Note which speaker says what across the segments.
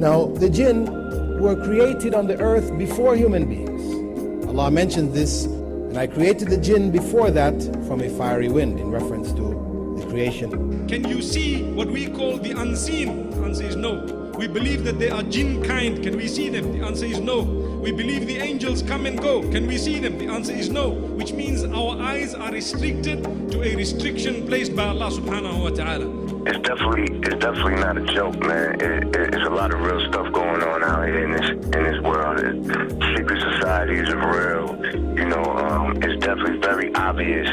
Speaker 1: Now, the jinn were created on the earth before human beings. Allah mentioned this, and I created the jinn before that from a fiery wind, in reference to the creation.
Speaker 2: Can you see what we call the unseen? The answer is no. We believe that they are jinn kind. Can we see them? The answer is no. We believe the angels come and go. Can we see them? The answer is no. Which means our eyes are restricted to a restriction placed by Allah subhanahu wa ta'ala.
Speaker 3: It's definitely not a joke, man. It's a lot of real stuff going on out here in this world. Secret societies are real. It's definitely very obvious,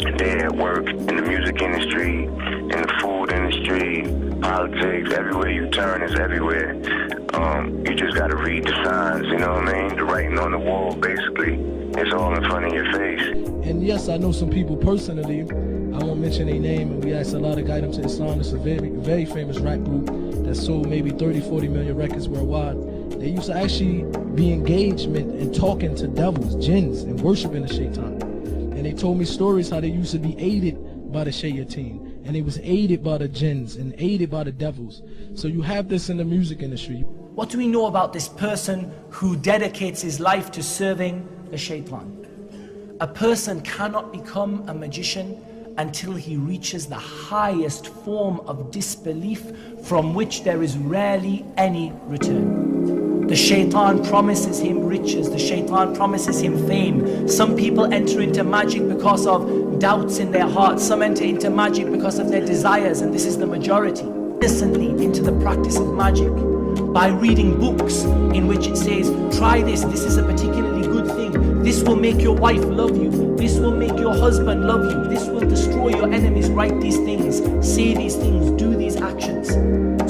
Speaker 3: that they're at work in the music industry, in the food industry, politics. Everywhere you turn is everywhere. You just got to read the signs, you know what I mean? The writing on the wall, basically. It's all in front of your face.
Speaker 4: And yes, I know some people personally. I won't mention their name, and we asked a lot of guidance to Islam. It's a very, very famous rap group that sold maybe 30, 40 million records worldwide. They used to actually be engagement and talking to devils, jinns, and worshiping the Shaitan. And they told me stories how they used to be aided by the Shayateen, and they was aided by the jinns and aided by the devils. So you have this in the music industry.
Speaker 5: What do we know about this person who dedicates his life to serving the Shaitan? A person cannot become a magician until he reaches the highest form of disbelief from which there is rarely any return. The Shaitan promises him riches, the Shaitan promises him fame. Some people enter into magic because of doubts in their hearts. Some enter into magic because of their desires, and this is the majority. Innocently into the practice of magic by reading books in which it says, try this is a particularly good thing. This will make your wife love you. This will make your husband love you. This will destroy your enemies. Write these things, say these things, do these actions.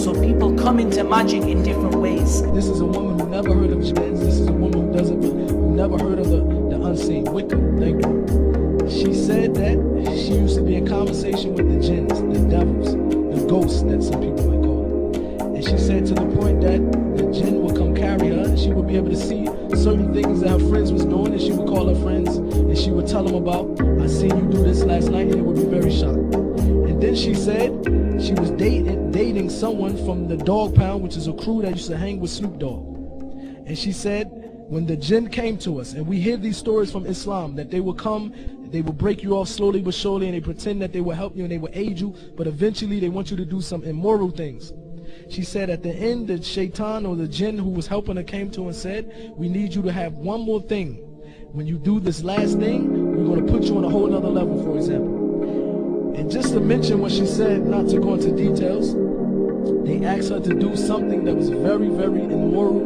Speaker 5: So people come into magic in different ways.
Speaker 4: This is a woman who never heard of jinns. This is a woman who never heard of the unseen. Wicca, thank you. She said that she used to be in conversation with the jinns, the devils, the ghosts that some people might call it. And she said to the point that the jinn would come carry her, and she would be able to see certain things that her friends was doing, and she would call her friends and she would tell them about, I seen you do this last night, and they would be very shocked. And then she said she was dating someone from the Dog Pound, which is a crew that used to hang with Snoop Dogg. And she said when the jinn came to us, and we hear these stories from Islam, that they will come, they will break you off slowly but surely, and they pretend that they will help you and they will aid you, but eventually they want you to do some immoral things. She said at the end, the Shaitan or the jinn who was helping her came to her and said, we need you to have one more thing. When you do this last thing, we're going to put you on a whole other level, for example. And just to mention what she said, not to go into details, they asked her to do something that was very, very immoral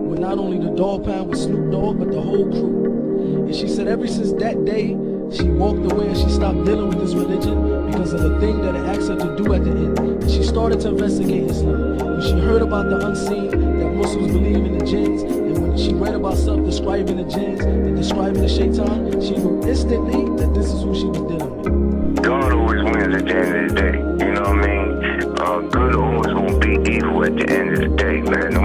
Speaker 4: with not only the Dog Pound, with Snoop Dogg, but the whole crew. And she said ever since that day, she walked away and she stopped dealing with this religion because of the thing that it asked her to do at the end. And she started to investigate Islam. When she heard about the unseen, that Muslims believe in the jinns, and when she read about self-describing the jinns and describing the Shaitan, she knew instantly that this is who she was dealing with.
Speaker 3: God always wins at the end of the day, you know what I mean? Good always gonna beat evil at the end of the day, man. No